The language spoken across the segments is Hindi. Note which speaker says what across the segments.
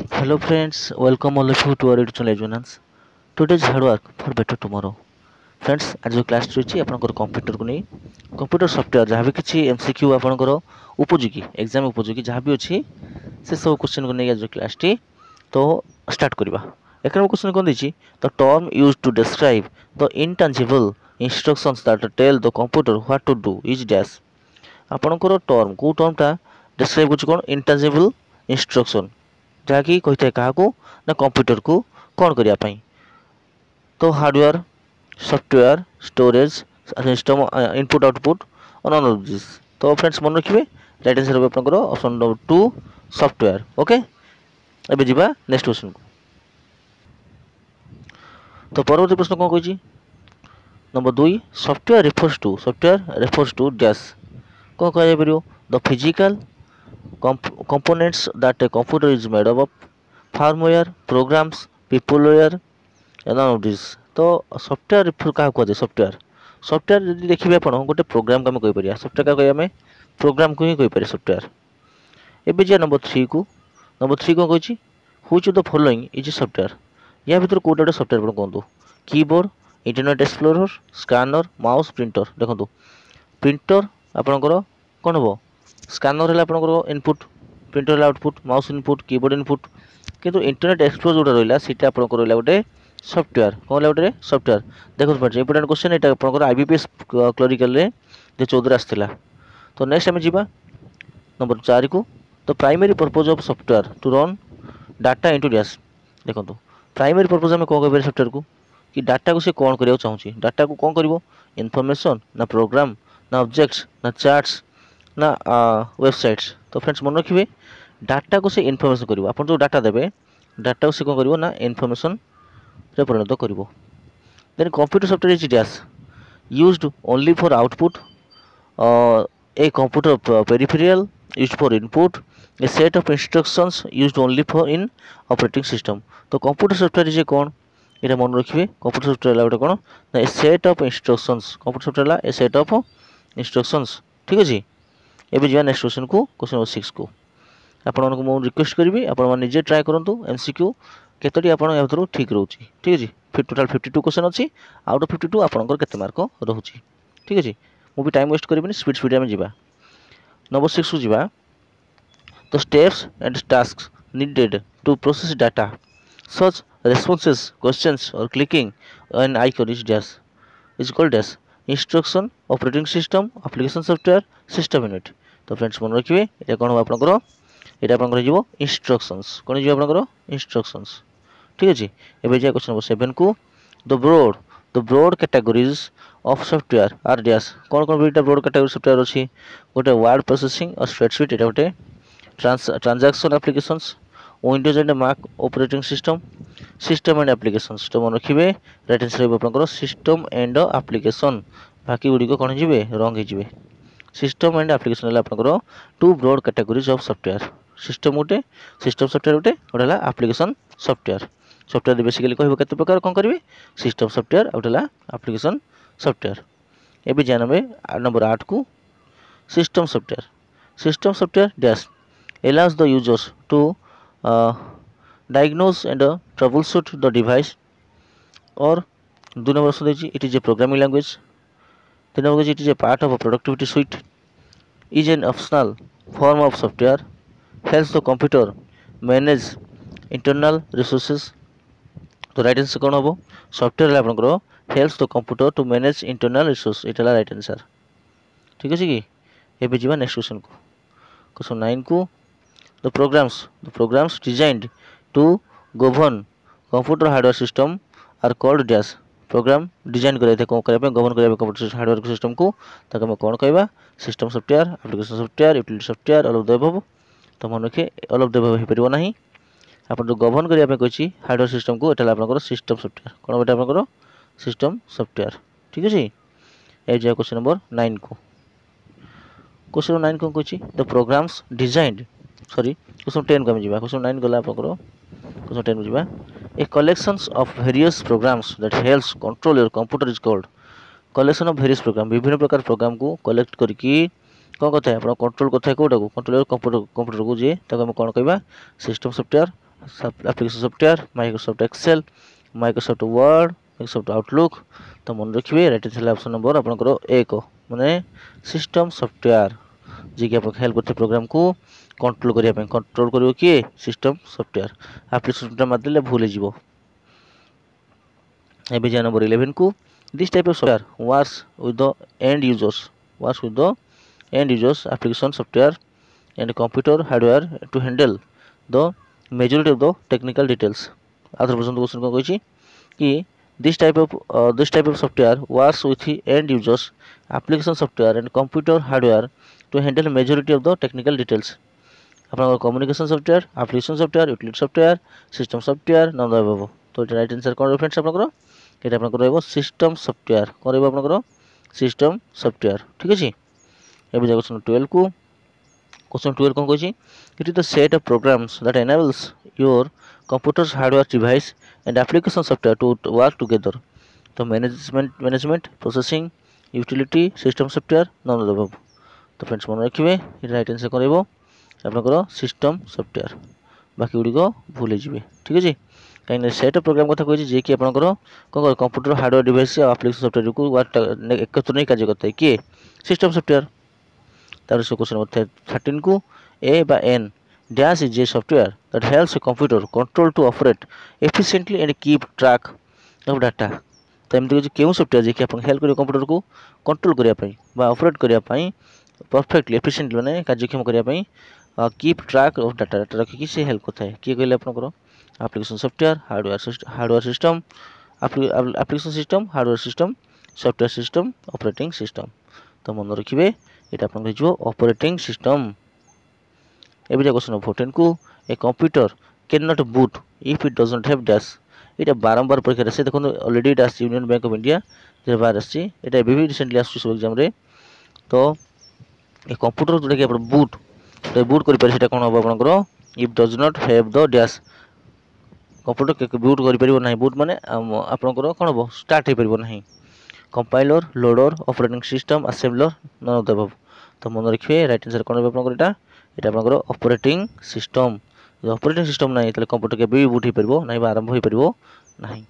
Speaker 1: Hello friends, welcome all of you to our YouTube channel Resonance. Today's hard work for better tomorrow. Friends आज जो क्लास रही आपंकर कंप्यूटर को नहीं कंप्यूटर सॉफ्टवेयर जहाँ भी किसी एमसीक्यू आपंकर उपयोगी एग्जाम उपयोगी जहाँ भी अच्छी से सब क्वेश्चन को नहीं आज क्लास टी तो स्टार्ट करवा एक नंबर क्वेश्चन कौन देछि the term used to describe the intangible instructions that tell the computer what to do is dash आपंकर टर्म को टर्मटा डिस्क्राइब कर कौन इनटेंजिबल इंस्ट्रक्शन जहाँकि कही था क्या ना कंप्यूटर को कौन करने तो hardware software storage system input output और नन ऑफ दिस तो फ्रेंड्स मन रखिए राइट आंसर होगा आपनकर ऑप्शन नंबर 2 सॉफ्टवेयर ओके एबे जिबा नेक्स्ट क्वेश्चन को तो परवर्ती प्रश्न कौन कही number 2 software refers to dash कौन कह पारियो the physical components that a computer is made up of firmware programs peopleware and all of this तो सॉफ्टवेयर रिफर क्या कहते सॉफ्टवेयर जब देखिए आप गोटे प्रोग्राम को आम कहीपर सॉफ्टवेयर क्या कह प्रोग्राम को ही कहीपर सॉफ्टवेयर एवं जा नंबर 3 को नंबर 3 कौन कही which of the following is software या भर कौटा गोटे सॉफ्टवेयर कहतु keyboard internet explorer scanner mouse printer देखो प्रिंटर आपणकर कौन हम स्कैनर है आपंकर input printer output mouse input keyboard input किंतु इंटरनेट एक्सप्लोर जो रहा सीटा आपंकर रहा गोटे सॉफ्टवेयर कौन गोटे सॉफ्टवेयर देखो फ्रेंड्स इंपोर्टेंट क्वेश्चन यहाँ आपंकर आईबीपीएस क्लरिकल जो 14 आसाला तो नेक्स्ट आम जा नंबर 4 को the primary purpose of software to run data into dash देखो प्राइमरी पर्पज आम कौन कह सॉफ्टवेयर को कि डाटा को सी कौन करने चाहूँगी डाटा को कौन कर इनफॉरमेशन ना प्रोग्राम ना ऑब्जेक्ट्स ना चार्ट्स ना वेबसाइट्स तो फ्रेंड्स मन रखिए डाटा को से इनफॉरमेशन करिवो आपन जो डाटा देबे डाटा को से कोन करिवो ना इनफॉरमेशन रे परिणत करिवो then computer software is dash used only for output a computer peripheral used for input a set of instructions used only for in operating system तो कंप्यूटर सॉफ्टवेयर इज कौन ये मन रखिए कंप्यूटर सॉफ्टवेयर गोटे कौन ना a set of instructions computer software a set of instructions ठीक अच्छे एवं जा नेक्स्ट क्वेश्चन को क्वेश्चन नंबर 6 को आपण को रिक्वेस्ट करी आपजे ट्राए करूँ एमसीक्यू केतोटी आप ठीक रोचे ठीक अच्छे टोटाल 52 क्वेश्चन अच्छी आउट ऑफ 52 आपंकर केते मार्क रोचे ठीक अच्छे मुझे टाइम वेस्ट करी स्पीड आम जा नंबर 6 को जा the steps and task needed to process data such responses questions or clicking an icon is dash is called dash instruction operating system application software system unit तो फ्रेंड्स मन रखिए ये कौन हम आपंकर यहाँ आपंकर इंस्ट्रक्शंस कौन हो आपंकर इंस्ट्रक्शंस ठीक अच्छे एवं जाए क्वेश्चन नंबर 7 को the broad categories of software are dash कौन कौन ब्रॉड कैटेगरी सॉफ्टवेयर अच्छी गोटे वर्ड प्रोसेसिंग और स्प्रेडशीट यहाँ गोटे transaction applications Windows and Mac operating system and applications तो मन रखिए राइट आंसर हो आपंकर सिस्टम एंड एप्लिकेशन बाकी गुड़िक कौन हो रंग हो सिस्टम एंड एप्लिकेशन आपंकर 2 broad categories of software system गोटे सिस्टम सॉफ्टवेयर गोटे गोटे एप्लिकेशन सॉफ्टवेयर बेसिकली कह केते प्रकार कौन करेंगे सिस्टम सॉफ्टवेयर गोटे एप्लिकेशन सॉफ्टवेयर एवं जाने नंबर 8 को system software dash allows the users to diagnose and troubleshoot the device or 2 number option देछि it is a programming language 3 number it is a part of a productivity suite is an optional form of software helps the computer manage internal resources तो राइट आंसर कौन हम सॉफ्टवेयर आपंकर helps the computer to manage internal resource ये राइट आंसर ठीक अच्छे कि एवं जा नेक्स्ट क्वेश्चन को क्वेश्चन 9 को the programs designed to govern computer hardware system are called dash program design करते कौन करने गवर्न करने कंप्यूटर हार्डवेयर सिस्टम को आम कौन कह system software application software utility software all of the above तो मन रखिए ऑल ऑफ द अबव हो पार ना आप जो गवर्न करने कही हार्डवेयर सिस्टम को यहाँ आप सिस्टम सॉफ्टवेयर कौन बेटा आप सिस्टम सॉफ्टवेयर ठीक अच्छे ये जाए क्वेश्चन नंबर 9 को क्वेश्चन नंबर 9 कौन कही the programs designed sorry question 10 को आम जा क्वेश्चन 9 गला क्वेश्चन 10 को जा a collections of various programs that helps control your computer is called collection of various program विभिन्न प्रकार प्रोग्राम को कलेक्ट करके कौन कथा आप कंट्रोल कथा कौटा को कंट्रोल कंप्यूटर को जी कौन कह system software application software Microsoft Excel, Microsoft Word, Microsoft Outlook। तो मन रखिए राइट आंसर ऑप्शन नंबर आपनकर 1 माने सिस्टम सॉफ्टवेयर जी कि आप हेल्प करते प्रोग्राम को कंट्रोल करिया पे कंट्रोल करियो किए सिस्टम सॉफ्टवेयर एप्लिकेशन सॉफ्टवेयर मारदेले भूल जीवो। एबे जा नंबर 11 को this type of software works with the end users application software and computer hardware to handle the majority of the technical details। आधर पर्यंत क्वेश्चन को कहिछि कि this type of software works with the end users application software and computer hardware to handle majority of the technical details। आपन communication software application software utility software system software none रहबो। तो एटा राइट आंसर कोन फ्रेंड्स आपनकर एटा आपनकर रहबो सिस्टम सॉफ्टवेयर कोन रहबो आपनकर सिस्टम सॉफ्टवेयर। ठीक अछि एबे जा क्वेश्चन 12 को क्वेश्चन 12 कोन कहिछि it is the set of programs that enables your computer's hardware device and application software to work together। तो management processing utility system software none रहबो। तो फ्रेंड्स मन रखिबे एटा राइट आंसर करबो आपनकर सिस्टम सॉफ्टवेयर बाकी गुडी को भूल जीवे। ठीक अछि कहीं सेट प्रोग्राम कथा कहि जे कि आपनकर कोन कंप्यूटर हार्डवेयर डिवाइस या एप्लिकेशन सॉफ्टवेयर को एकत्र नहीं कार्य करता है कि सिस्टम सॉफ्टवेयर। तार से क्वेश्चन नंबर 13 को ए बा an dash is a software that helps a computer control to operate efficiently and keep track of data. तो एमती कि केउ सॉफ्टवेयर जे कि आपन हेल्प करियो कंप्यूटर को कंट्रोल करिया पई बा ऑपरेट करिया पई परफेक्टली एफिशिएंटली माने कार्यक्षम करिया पई कीप ट्रैक ऑफ डाटा रखिकी से हेल्प करता है किए कहले आपनकर application software hardware system application system hardware system software system operating system. तो मन रखिबे एटा आपन जो ऑपरेटिंग सिस्टम। एबे क्वेश्चन 14 को a computer can not boot if it doesn't have dash. एटा बारंबार परीक्षा से देखो already dash union bank of India जे बार आसी एटा भी रिसेंटली आसु सब एग्जाम रे। तो ए कंप्यूटर जोटा कि आपन बूट बूट करि पारे सेटा कोन हो आपनकर if does not have the dash computer के बूट करि परिबो नाही बूट माने आपनकर कोन हो स्टार्ट हे परिबो नाही compiler loader operating system assembler none of the above. तो मन रखिए राइट आंसर कोन हो आपनकर एटा आपनकर ऑपरेटिंग सिस्टम। ऑपरेटिंग सिस्टम नाही तले कंप्यूटर के भी बूट हे परिबो नाही बा आरंभ हे परिबो नाही।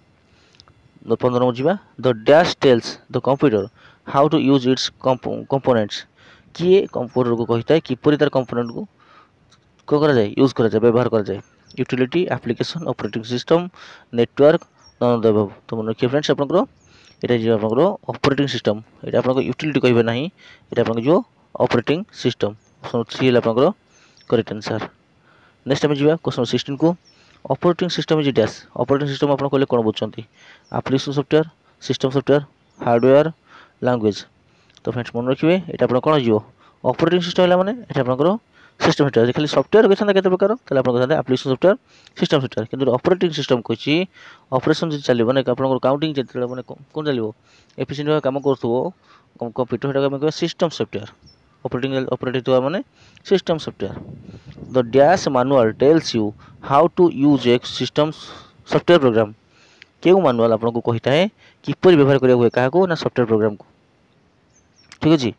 Speaker 1: 15 नंबर जीवा the dash tells the computer how to use its components. किए कंप्यूटर को कहता है किपरि तार कंपोनेंट को करा जाए यूज करा जाए व्यवहार करा जाए utility application operating system network none of the above. तो मन रखिए फ्रेंड्स आपनकर एटा जे आपनकर ऑपरेटिंग सिस्टम एटा आपनकर यूटिलिटी कहबे नाही एटा आपनकर जो ऑपरेटिंग सिस्टम ऑप्शन 3 आपनकर करेक्ट आंसर। नेक्स्ट हम जीवा क्वेश्चन 16 को operating system is dash operating system आपन कहले कोन बुझचंती application software system software hardware language. तो फ्रेंड्स मन रखिए एटा आपन कोन जीवो ऑपरेटिंग सिस्टम हला माने एटा आपनकर सिस्टम सॉफ्टवेयर खाली सॉफ्टवेयर कहता केते प्रकार तले आपन कहता एप्लिकेशन सॉफ्टवेयर सिस्टम सॉफ्टवेयर किंतु ऑपरेटिंग सिस्टम कहछि ऑपरेशन जे चलिबो ने आपन काउंटिंग जे माने कोन चलिबो एफिशिएंट काम करथबो कंप्यूटर हेटा हम कहबो सिस्टम सॉफ्टवेयर ऑपरेटिंग तो माने system software. The dash manual tells you how to use a system software program केउ मैनुअल आपन को कहता है किपरि व्यवहार करिया हुए काहा को ना सॉफ्टवेयर प्रोग्राम को। ठीक अछि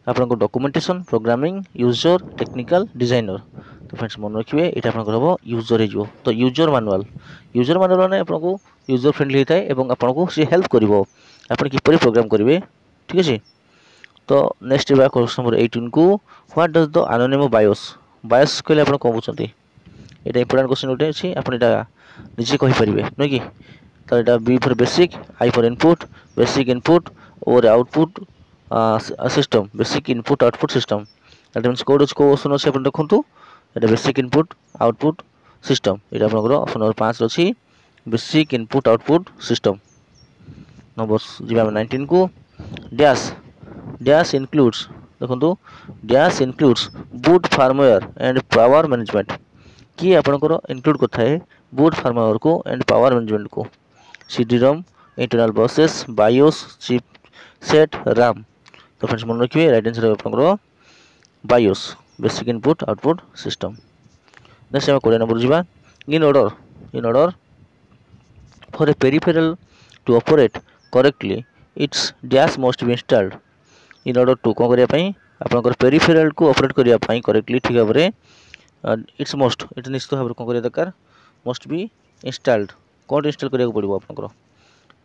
Speaker 1: आपन को documentation programming user technical designer. तो फ्रेंड्स मन रखिए एटा आपन को हबो यूजर हे जो। तो यूजर मैनुअल माने आपन को यूजर फ्रेंडली हेता है एवं आपन को से हेल्प करिवो आपन किपरि प्रोग्राम करिवे। ठीक अछि तो नेक्स्ट बा क्वेश्चन नंबर 18 को व्हाट डज द एनोनिम बायोस कहले आपन को बुझचंती एटा इंपोर्टेंट क्वेश्चन उठे अछि आपन एटा निजे कहि परिबे नै कि। तो एटा B for basic I for input basic input और output system basic input output system that means code को ऑप्शन अछि आपन देखंतु एटा बेसिक इनपुट आउटपुट सिस्टम एटा आपन ऑप्शन नंबर 5 अछि basic input output system. Number जीवा 19 को डैश इंक्लूड्स देखंतु dash includes boot firmware and power management कि आपनकर इंक्लूड करता है बूट फार्मवेयर को एंड पावर मैनेजमेंट को CD ROM internal process BIOS chip set RAM. तो फ्रेंड्स मन रखिए राइट आंसर आपनकर BIOS basic input output system. Next हम 20 नंबर जीवा in order for a peripheral to operate correctly its dash must be installed in order to कोन करिया पई आपनकर पेरिफेरल को ऑपरेट करिया पई करेक्टली ठीक भाबरे इट्स मस्ट इट निश्चित भाबरे कोन करिया दरकार मस्ट बी इंस्टॉल्ड कौन इंस्टॉल करिया पड़ो आपनकर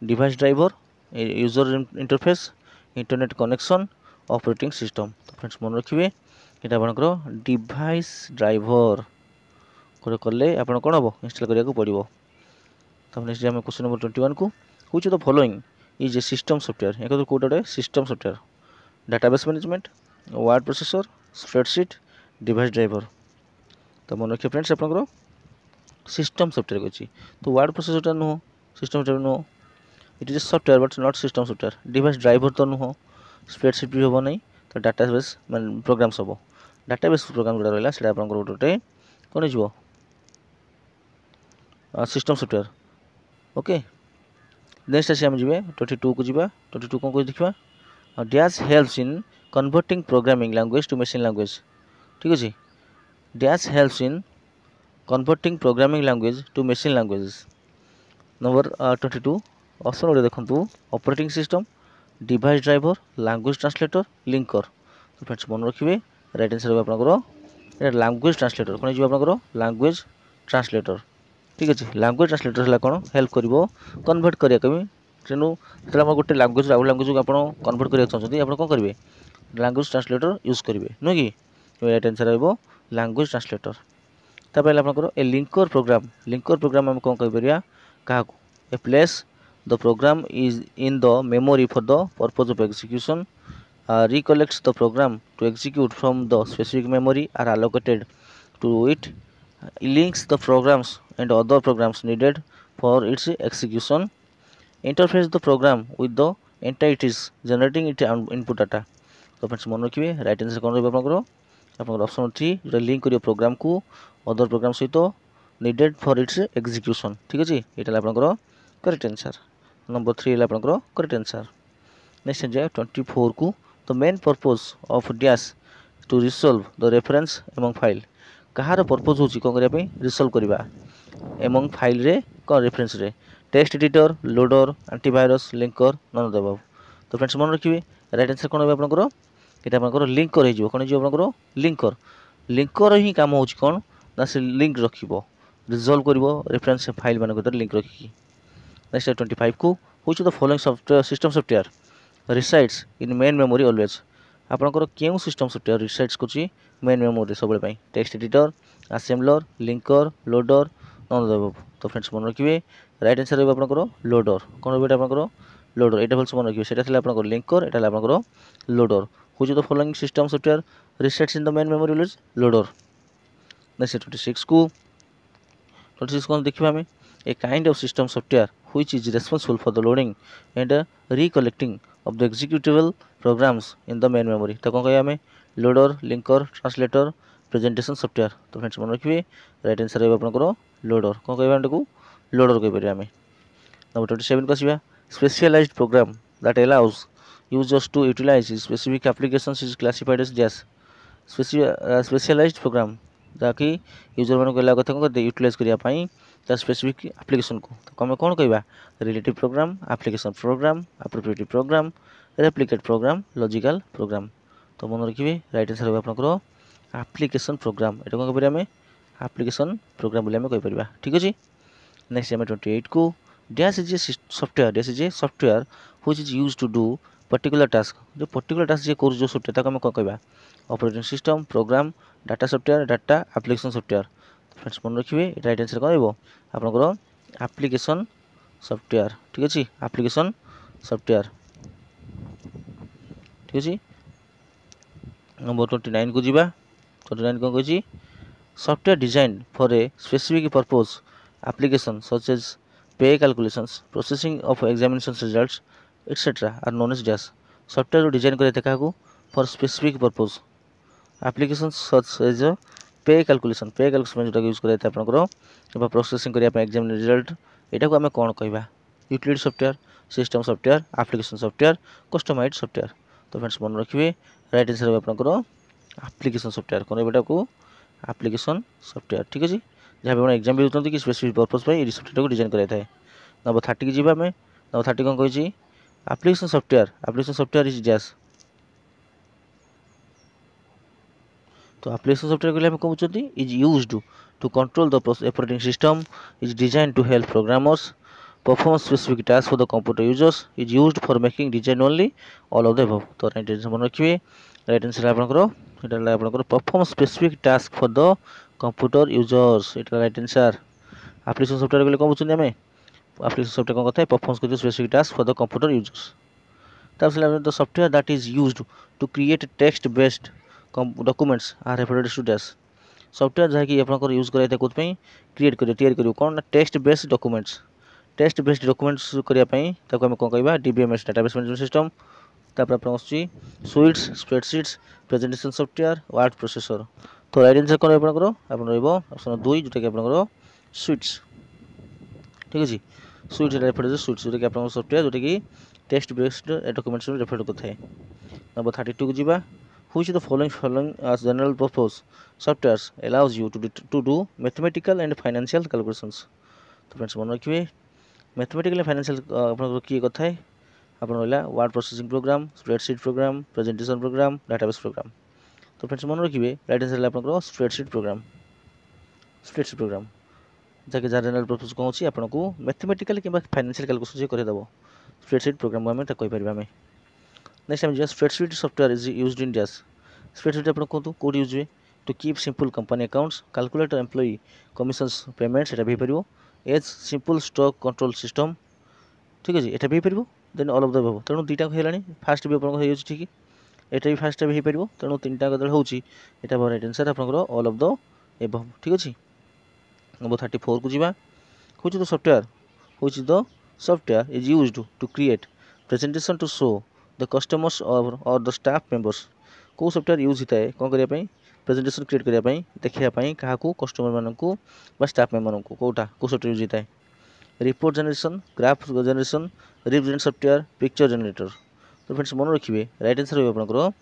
Speaker 1: device driver user interface internet connection operating system तो फ्रेंड्स मन रखिए ये आपनकर डिवाइस ड्राइवर कले आप कौन हम इंस्टॉल करिया पड़ो तो नेक्स्ट आम क्वेश्चन नंबर 21 को which of the following is a system software एक कोड गोटे system software database management word processor spreadsheet device driver तो मन रखिए फ्रेंड्स आपनकर सिस्टम सॉफ्टवेयर अच्छी तो वर्ड प्रोसेसर नुह सिस्टम सॉफ्टवेयर नुह it is a software but not system software device driver तो नुह स्प्रेडशीट भी हम नहीं तो डाटाबेस मैं प्रोग्राम्स हम डाटाबेस प्रोग्राम जोड़ा रहा है आपंकर गोटे कौन हो सिस्टम सॉफ्टवेयर ओके नेक्स्ट आसी आम जी 22 को जीवा 22 कौन देखा dash helps in converting programming language to machine language ठीक अच्छे dash helps in converting programming language to machine languages number 22 option गोटे देखो operating system device driver language translator linker तो फ्रेंड्स मन रखिए राइट आंसर होगा आपनकर लैंग्वेज ट्रांसलेटर कौन हो आपनकर लैंग्वेज ट्रांसलेटर ठीक अच्छे लैंग्वेज ट्रांसलेटर है कौन हेल्प कर कन्वर्ट करिया तेणु जो गोटे लैंग्वेज आउ लैंग्वेज को आप कन्वर्ट करा चाहते आप कौन करेंगे लैंग्वेज ट्रांसलेटर यूज करेंगे नुह कि राइट आंसर हो लैंग्वेज ट्रांसलेटर तापर आपनकर ए लिंकर प्रोग्राम आम कौन कह क्या a place the program is in the memory for the purpose of execution recollects the program to execute from the specific memory are allocated to it links the programs and other programs needed for its execution interface the program with the entities generating its input data तो फ्रेंड्स मन रखिए राइट आंसर कौन रहा ऑप्शन 3 जो लिंक करियो प्रोग्राम को अदर प्रोग्राम सहित नीडेड फॉर इट्स एग्जीक्यूशन ठीक अच्छे यहाँ आपंकर करेक्ट आंसर नंबर 3 है आपंकर करेक्ट आंसर नेक्स्ट जाए 24 को the main purpose of dash to resolve the reference among file कहार पर्पज होची कौन करने रिसॉल्व करवा एमंग फाइल रे कौन रेफरेंस रे text editor loader antivirus linker none देव तो फ्रेंड्स मन रखिए राइट आंसर कौन आपंकर ये आपंकर लिंकर हो कौन आपंकर लिंकर लिंकर ही काम हो कौन ना से लिंक रखिबो रिजल्व करिवो रेफरेंस फाइल मान भीतर लिंक रखिकी नेक्स्ट 25 को which of the following software system software resides in main memory always आपंकर क्यों सिस्टम सॉफ्टवेयर रिसाइड्स करछि मेन मेमोरी सब बेले text editor assembler linker loader none देव तो फ्रेंड्स मन रखिए राइट आंसर हो आपंकर लोडर कौन बेटा आपंकर लोडर यहाँ भल्स मन रखिए से आपंकर लिंकर यहाँ आपंकर loader which of the following system software resides in the main memory always loader next 26 को 26 को देखिए आम a kind of system software which is responsible for the loading and recollecting of the executable programs in the main memory तो कौन कह loader linker translator presentation software तो फ्रेंड्स मन रखिए राइट आंसर है आपंकर लोडर कौन कह लोडर कहीपर आम नंबर 27 को आसवा specialized program that allows users to utilize specific applications is classified as dash specialized program जहाँकि यूजर मान को कथा कौन यूटिलाइज करने तार स्पेसिफिक एप्लिकेशन को तो आम कौन कह relative program application program appropriative program replicate program logical program तो मन रखिए राइट आंसर होगा आपंकर एप्लिकेशन प्रोग्राम ये कौन कह एप्लिकेशन प्रोग्राम बोली कहीपर ठीक अच्छे नेक्स्ट आम 28 को dash is a software which is use to do particular task जो पर्टिकुलर टास्क जे कर जो सॉफ्टवेयर आम कौन कह operating system program data software data application software friends मन रखिए राइट आंसर कौन हो आपंकर एप्लिकेशन सॉफ्टवेयर ठीक अच्छे एप्लिकेशन सॉफ्टवेयर ठीक अच्छे नंबर 29 को जीवा 29 कौन कही software design for a specific purpose application such as pay calculations processing of examination results etcetera are known as dash software design करते क्या for specific purpose application such as pay calculation जो यूज करते आपंकर प्रोसेसिंग करने एग्जाम रिजल्ट यहाँ को आम कौन कह utility software system software application software customised software तो फ्रेंड्स मन रखिए राइट आंसर होगा आपंकर एप्लिकेशन सॉफ्टवेयर कौन बेटा को एप्लिकेशन सॉफ्टवेयर ठीक अच्छे जहाँ भी एग्जाम भी होती कि स्पेसिफिक पर्पज पर ये सॉफ्टवेयर को डिजाइन कराई नंबर 30 की जीवा आम नंबर 30 कौन कही एप्लिकेशन सॉफ्टवेयर इज डैश तो एप्लिकेशन सॉफ्टवेयर कहले हम कहउछंती is used to control the operating system, is design to help programmers perform specific task for the computer users, is used for making design only, all of the above. तो राइट आंसर मन रखिए। राइट आंसर आपनकर एटा आपनकर perform specific task for the computer users, एटा राइट आंसर। एप्लिकेशन सॉफ्टवेयर कहले कहउछंती हमें एप्लिकेशन सॉफ्टवेयर कोन कथा है परफॉर्म कर specific task for the computer users. तब the software that is used to create text based documents are referred to dash. Software जहाँकि आपंकर यूज कराई कौन क्रिएट कर तैयारी करियो कौन text based documents. Text based documents करने ताको आम कौन कह डीबीएमएस डाटाबेस मैनेजमेंट सिस्टम। तापर आप suits spreadsheets presentation software word processor. तो राइट आंसर कौन आपंकर आप ऑप्शन 2 जोटा कि आप सुइट्स। ठीक अच्छे सुइट्स रेफर सुइट्स जोटा कि आप सॉफ्टवेयर जोटा कि टेक्स्ट बेस्ड डॉक्यूमेंट्स रेफर करता है। नंबर 32 को जीवा which of the following as general purpose softwares allows you to do mathematical and financial calculations। तो फ्रेंड्स मन रखिए मैथमेटिकल फाइनेंशियल आपन की कथा है आपन होला word processing program spreadsheet program presentation program database program. तो फ्रेंड्स मन रखिए राइट आंसर आपन स्प्रेडशीट प्रोग्राम। स्प्रेडशीट प्रोग्राम जहाँकि जनरल पर्पज कौन अच्छी आपको मैथमेटिकल कि फाइनेंशियल कैलकुलेशन करदेव स्प्रेडशीट प्रोग्राम को आम कहीपर आम। Next time spreadsheet software is used in dash. Spreadsheet आप कहतु कौट यूज हुए to keep simple company accounts calculate employee commissions payments एटा भी हो as simple stock control system. ठीक अच्छे एटा भी हो then all of the above. तेणु दुईटा है फास्ट भी आप ठीक एटा भी फास्ट भी हो तेणु तीन टाक होची राइट आंसर आप ऑल ऑफ द एबव। ठीक अच्छे नंबर 34 को जीवा which the software which the software is used to create presentation to show the customers or the staff members। को सॉफ्टवेयर यूज होता है कौन करने प्रेजेंटेशन क्रिएट करने देखा क्या कस्टमर मानू स्टाफ मेम्बर को कौटा को सॉफ्टवेयर यूज होता है report generation graph generation represent software picture generator. तो फ्रेंड्स मन रखिए राइट आंसर हो आप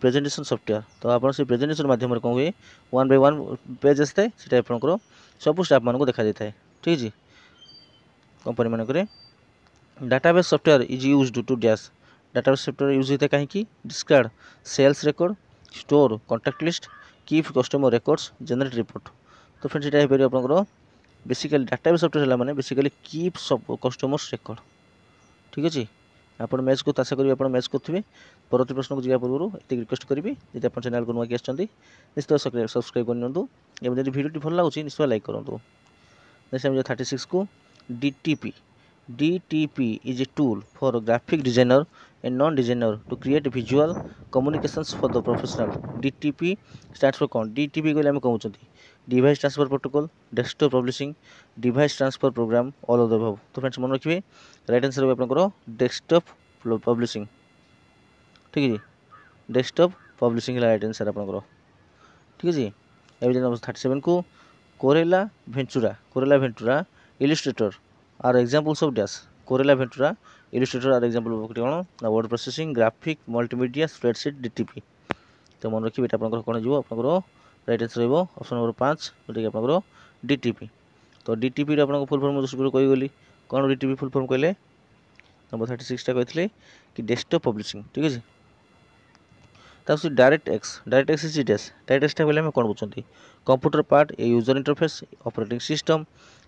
Speaker 1: प्रेजेंटेशन सॉफ्टवेयर। तो आप प्रेजेंटेशन माध्यम कौन हुए 1 by 1 पेज आसता है सीटा आप सब स्टाफ मान को देखा जाए। ठीक है कंपनी मानक database software is used to dash. Database software use होता है कहीं discard sales record store contact list keep customer records generate report. तो फ्रेंड्स ये हो आप बेसिकली डाटाबेस सॉफ्टवेयर है बेसिकली कीप सब कस्टमर्स रिकॉर्ड। ठीक अच्छे आप मैच को आशा करी आप मैच करेंगे। परवर्ती प्रश्न को जावा पूर्व ये रिक्वेस्ट करी जब आप चैनल को नुआ कि निश्चय सब्सक्राइब करनी एवं जब वीडियो भल लगे निश्चय लाइक करूँ। नेक्स्ट टाइम 36 को DTP। DTP is a tool for a graphic designer and non-designer to create visual communications for the professional। DTP stands for कौन DTP को आम कहते device transfer protocol desktop publishing device transfer program all of the above. तो फ्रेंड्स मन रखिए राइट आंसर हो डेस्कटॉप पब्लिशिंग। ठीक है डेस्कटॉप पब्लिशिंग राइट आंसर आप। ठीक है एवं 37 को Corel Ventura Illustrator are examples of dash. Corel Ventura Illustrator are example कौन word processing graphic multimedia spreadsheet DTP। तो मन रखिए ये कौन जो आप राइट आंसर हो ऑप्शन नंबर 5 जोटा कि आप DTP। तो DTP आप फुल फॉर्म जो कहीगली कौन DTP फुल फॉर्म कहले नंबर 36 कहते कि डेस्कटॉप पब्लिशिंग। ठीक है तक direct X is dash. Direct एक्सटा कहले कौन बुझे computer part a user interface operating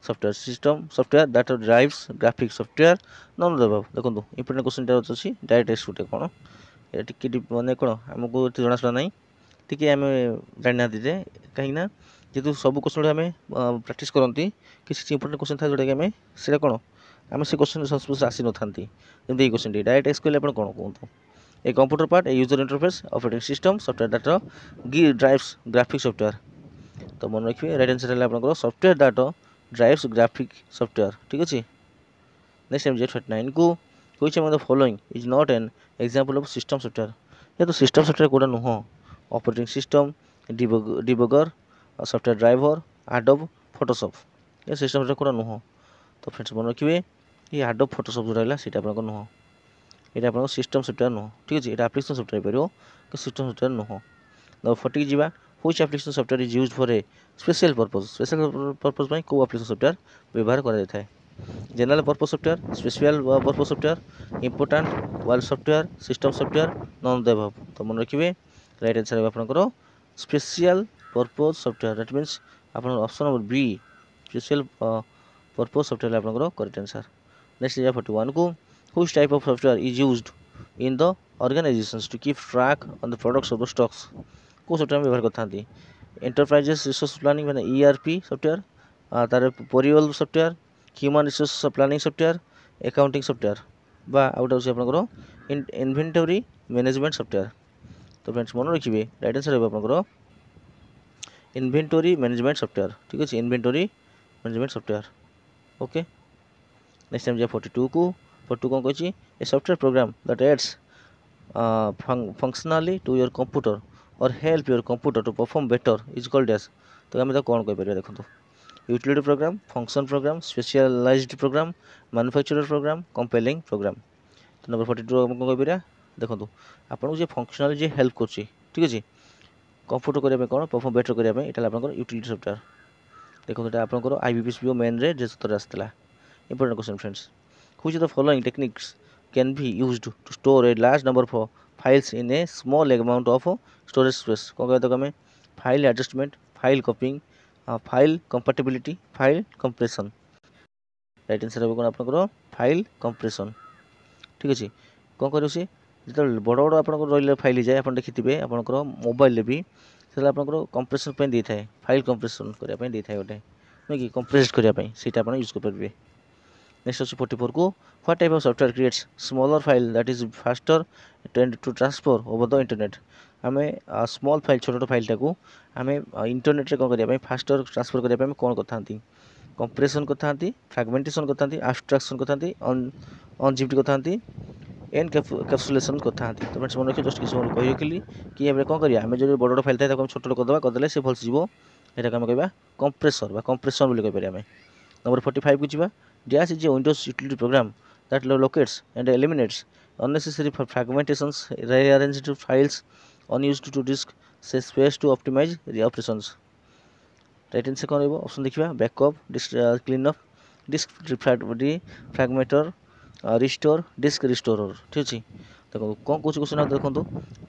Speaker 1: software that drives graphic software none दबाव। देखो इंपोर्टेंट क्वेश्चन अच्छी डायरेक्ट एक्स गोटे कौन ये मैंने कौन आमको जनाशुना ना टी आम जाना कहीं जेहतु सब क्वेश्चन आम प्राक्ट करती किसी इंपोर्टेंट क्वेश्चन था जोटा कि आम से कौन आम से क्वेश्चन संस्पर्श आसी न था जमी क्वेश्चन डायरेक्ट एक्स कहले कौन कहतु a computer part a user interface operating system software that drives graphic software. तो मन रखिए राइट आंसर है आप software that drives graphic software. ठीक अच्छे नेक्स्ट टाइम 39 को which among the following is not an example of system software. ये तो सिस्टम सॉफ्टवेयर कोड़ा नुह operating system debugger software driver Adobe Photoshop ये सिस्टम सॉफ्टवेयर कोड़ा नुह। तो फ्रेंड्स मन रखिए ये एडोब फोटोशॉप जो रहा है आप नुह ये आप सिस्टम सॉफ्टवेयर नुह। ठीक अच्छे ये एप्लिकेशन सॉफ्टवेयर पार कि सिस्टम सॉफ्टवेयर नुह। नंबर 40 जावा which application software is used for a special purpose में को एप्लिकेशन सॉफ्टवेयर व्यवहार करा general purpose software special purpose software important world software system software none the above. तो मन रखिए राइट आंसर है आप special purpose software that means आप option number B special purpose software आपंकर करेक्ट आंसर। नेक्स्ट है 41 को which type of software is used in the organisations to keep track on the products of the stocks. को सॉफ्टवेयर व्यवहार करते एंटरप्राइजेस रिसोर्स प्लानिंग मैंने ईआरपी सॉफ्टवेयर तार payroll software human resource planning software accounting software बा आउट होची आपनकर इन्वेंटरी मैनेजमेंट सॉफ्टवेयर। तो फ्रेंड्स मन रखिए राइट आंसर है आपनकर इन्वेंटरी मैनेजमेंट सॉफ्टवेयर। ठीक अच्छे inventory management software okay. Next time जाए 42 को 42 कौन कही a software program that adds functionally to your computer or help your computer to perform better is called as. तो आम कौन कहीपर देखो utility program function program specialized program manufacturer program compelling program. तो नंबर 42 आम कौन कहीपर देखो आपको जो फंक्शनली जो हेल्प कर ठीक अच्छे कंप्यूटर करने कौन परफॉर्म बेटर करने ये आप यूटिलिटी सॉफ्टवेयर। देखो ये आपंकर आईबीपीएस मेन रे जेतर आसाला important question friends which of the following techniques can be used to store a large number of files in a small amount of storage space. कौन कहते हैं file adjustment file copying file compatibility file compression. Right answer है कौन आपंकर फाइल कंप्रेशन। ठीक अच्छे कौन कर जो बड़ बड़ आप रही फाइल जाए आप देखिए आपंकर मोबाइल भी से आपंकर कंप्रेशन दे था फाइल कंप्रेशन करने दे था गोटे नुह कि कंप्रेस करने से यूज करेंगे। नेक्स्ट अच्छे 44 को what type of software creates smaller file that is faster to transfer over the internet. आम स्मॉल फाइल छोट फाइलटा को आम इंटरनेट कौन करने फास्टर ट्रांसफर करने कौन करते कंप्रेशन करते फ्रैगमेंटेशन करते आब्स्ट्रैक्शन करते अनजिप्ड करते एंड कैप्सुलेशन करते। तो फ्रेंड्स मन रखिए जस्ट किसी कही कि कौन करिया आम जो बड़ बड़ फाइल था छोट करदे करदे से भलसे जीव यहाँ आम कह कंप्रेसर बा कंप्रेशन बोली कहीपर आम। नंबर 45 को जावा dash is a Windows utility program that locates and eliminates unnecessary fragmentations rearranged files unused to disk से space to optimize operations। Right answer कौन ऑप्शन देखिए backup disk clean up disk fragmenter restore disk restorer. ठीक अच्छे देखो कौन कौन क्वेश्चन देखो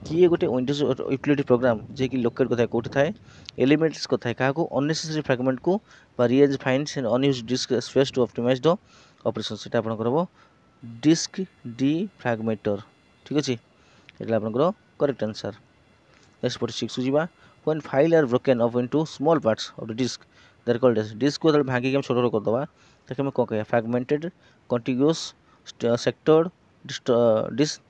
Speaker 1: किए गोटे विंडोज यूटिलिटी प्रोग्राम जे कि लोकेट कथा कौट थाए एलिमेंट्स कथा क्या अननेसेसरी फ्रैगमेंट को rearrange finds and unused disk space to optimise the operation से आपंकर डिस्क डी फ्रैगमेंटर। ठीक अच्छे ये आपंकर करेक्ट आंसर। नेक्स्ट 46 को जावा when file are broken up into small parts of the disk that called as. Disk को भांगिक हम छोट करदे तो आम कौन कह fragmented contiguous sectored disk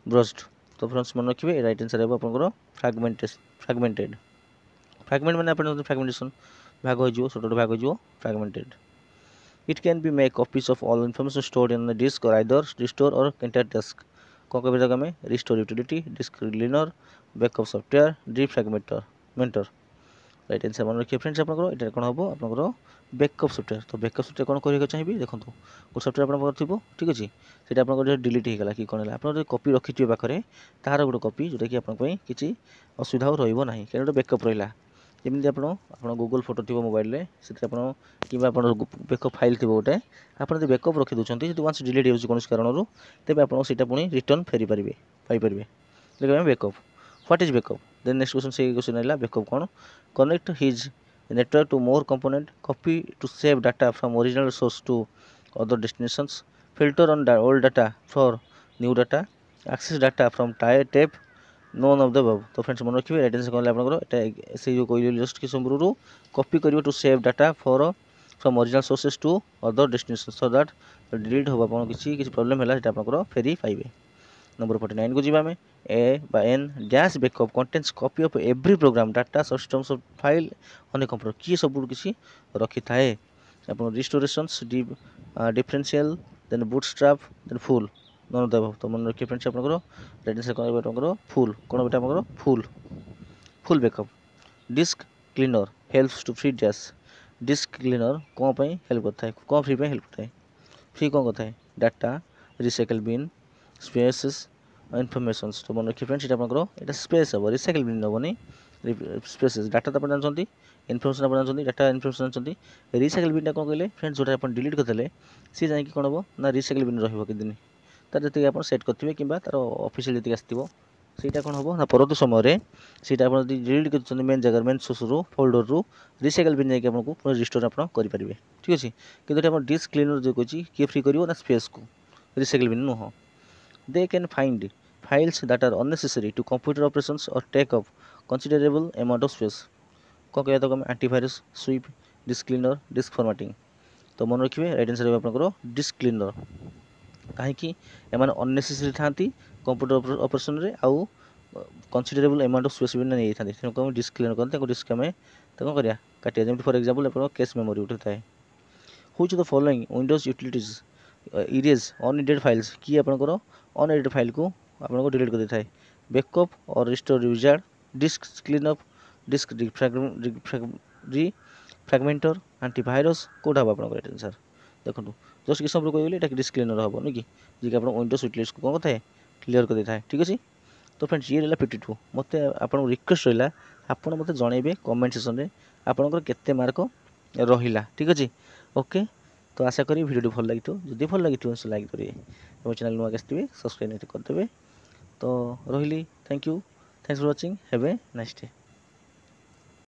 Speaker 1: burst. तो फ्रेंड्स मन रखिए राइट आंसर है आपंकर फ्रैगमेंटेड फ्रैगमेंट मैंने फ्रैगमेंटेशन भाग हो छोट भाग हो fragmented. It can be make copies of all information stored in the disk or either restore or entire disk. कौन कह आम restore utility disk cleaner backup software defragmenter mentor. Right answer मन रखिए फ्रेंड्स आपंकर ये कौन हम आपंकर बैकअप सॉफ्टवेयर। तो बैकअप सॉफ्टवेयर कौन करने चाहिए देखो गोटे सॉफ्टवेयर आप थी ठीक अच्छे से आपंकर डिलीट होगा कि कौन है आप कॉपी रखिए पाखे तार गोटे कॉपी जोटा कि आपंपाई किसी असुविधा रहा कहीं गोटे बैकअप रहा जमी आप गूगल फोटो थी मोबाइल से कि बैकअप फाइल थी गोटे आप बैकअप रखी दूसरी जो वन्स डिलीट हो कौन कारण तेज आपटा पुणी रिटर्न फेरी पारे पाइपर backup what is backup. Then next question से क्वेश्चन है बैकअप कौन connect his network to more component copy to save data from original source to other destinations filter on old data for new data access data from tape none of the above. तो फ्रेंड्स मन रखिए राइट आंसर कौन आपंकर से जो कह जस्ट कि समरू कॉपी करियो to save data for from original sources to other destination so that delete हो आप किसी प्रॉब्लम है आपंकर फेरी पाइबे। नंबर 49 को जीवा में ए बा an dash backup contains copy of every program data systems file on a computer किए सब किसी रखी थाए आप restorations differential then bootstrap then full none of the above. तो मन रखिए फ्रेंड्स आपंकर राइट आंसर कौन आपंकर फुल कौन बेटा आपंकर full backup. Disk cleaner helps to free dash disk cleaner कौन पर हेल्प करता है कौन फ्री हेल्प करता है फ्री कौन करता है डाटा रिसाइकल बिन स्पेसेस इनफर्मेशंस। तो मन रखिए फ्रेंड्स ये आपंकर ये स्पेस हम रिसाइकल बिन हेनी स्पेसेस डाटा तो आप जानते इनफर्मेशन आप जानते डाटा इनफर्मेशन जानते रिसाइकल बिन कौन कहले फ्रेंड्स जोटा आप डिलीट करदे सी जाकि कौन हम ना रिसाइकल बिन रही कि दिन तार जी आप सेट करेंगे कि तार ऑफिशियल जी आसो ସେଇଟା କ'ଣ ହେବ ନା ପରବର୍ତ୍ତୀ ସମୟରେ ସେଇଟା ଆପଣ ଯଦି ଡିଲିଟ୍ କରିଛନ୍ତି ମେନ୍ ଜାଗାରେ ମେନ୍ ସୋର୍ସରୁ ଫୋଲ୍ଡରରୁ ରିସାଇକେଲ୍ ବିନ୍ ଯାଇକି ଆପଣଙ୍କୁ ପୁଣି ରିଷ୍ଟୋର ଆପଣ କରିପାରିବେ ଠିକ୍ ଅଛି। କିନ୍ତୁ ଏଠି ଆପଣ ଡିସ୍କ କ୍ଲିନର ଯେଉଁ କହୁଛି କିଏ ଫ୍ରି କରିବ ନା ସ୍ପେସ୍କୁ ରିସାଇକେଲ୍ ବିନ୍ ନୁହଁ। They can find files that are unnecessary to computer operations or take up considerable amount of space। କ'ଣ କହିବା ତାକୁ ଆମେ antivirus sweep disk cleaner disk formatting. ତ ମନେ ରଖିବେ ରାଇଟ୍ ଆନ୍ସର୍ ହେବ ଆପଣଙ୍କର ଡିସ୍କ କ୍ଲିନର। କାହିଁକି ଏମାନେ ଅନନେସେସରି ଥାନ୍ତି କମ୍ପ୍ୟୁଟର ଅପରେସନରେ ଆଉ କନସିଡରେବଲ୍ ଆମାଉଣ୍ଟ ଅଫ୍ ସ୍ପେସ୍ ବି ନେଇଯାଇଥାନ୍ତି। ତେଣୁ ଆମେ ଡିସ୍କ କ୍ଲିନର କରନ୍ତି ତାକୁ ଡିସ୍କ ଆମେ ତାକୁ କ'ଣ କରିବା କାଟିବା। ଯେମିତି ଫର୍ ଏକ୍ଜାମ୍ପଲ୍ ଆପଣଙ୍କ କେସ୍ ମେମୋରି ଗୋଟେ ଥାଏ। Which the following Windows utilities erase unneeded files କିଏ ଆପଣଙ୍କର ଅନଏଡିଟେଡ୍ ଫାଇଲ୍କୁ ଆପଣଙ୍କୁ ଡିଲିଟ୍ କରିଦେଇଥାଏ। Backup or restore wizard disk cleanup disk refragmenter antivirus କେଉଁଟା ହେବ ଆପଣଙ୍କର ରାଇଟ୍ ଆନ୍ସର୍। ଦେଖନ୍ତୁ ଜଷ୍ଟ କିଛି ସମୟ କହିଗଲି ଏଇଟା ଡିସ୍କ କ୍ଲିନର ହେବ ନୁହେଁ କି ଯିଏକି ଆପଣ ୱିଣ୍ଡୋଜ୍ ୟୁଟିଲିଟିଜ୍କୁ କ'ଣ କରିଥାଏ କ୍ଲିୟର କରିଦେଇଥାଏ ଠିକ୍ ଅଛି। ତ ଫ୍ରେଣ୍ଡସ୍ ଇଏ ରହିଲା PT2। ମୋତେ ଆପଣଙ୍କୁ ରିକ୍ୱେଷ୍ଟ ରହିଲା ଆପଣ ମୋତେ ଜଣାଇବେ କମେଣ୍ଟ ସେକ୍ସନରେ ଆପଣଙ୍କର କେତେ ମାର୍କ ରହିଲା ଠିକ୍ ଅଛି। ଓକେ ତ ଆଶା କରି ଭିଡ଼ିଓଟି ଭଲ ଲାଗିଥିବ। ଯଦି ଭଲ ଲାଗିଥିବ ନିଶ୍ଚୟ ଲାଇକ୍ କରିବେ ଏବଂ ଚ୍ୟାନେଲ୍ ନୂଆ ଆସିଥିବେ ସବସ୍କ୍ରାଇବ୍ କରିଦେବେ। ତ ରହିଲି thank you thanks for watching have a nice day.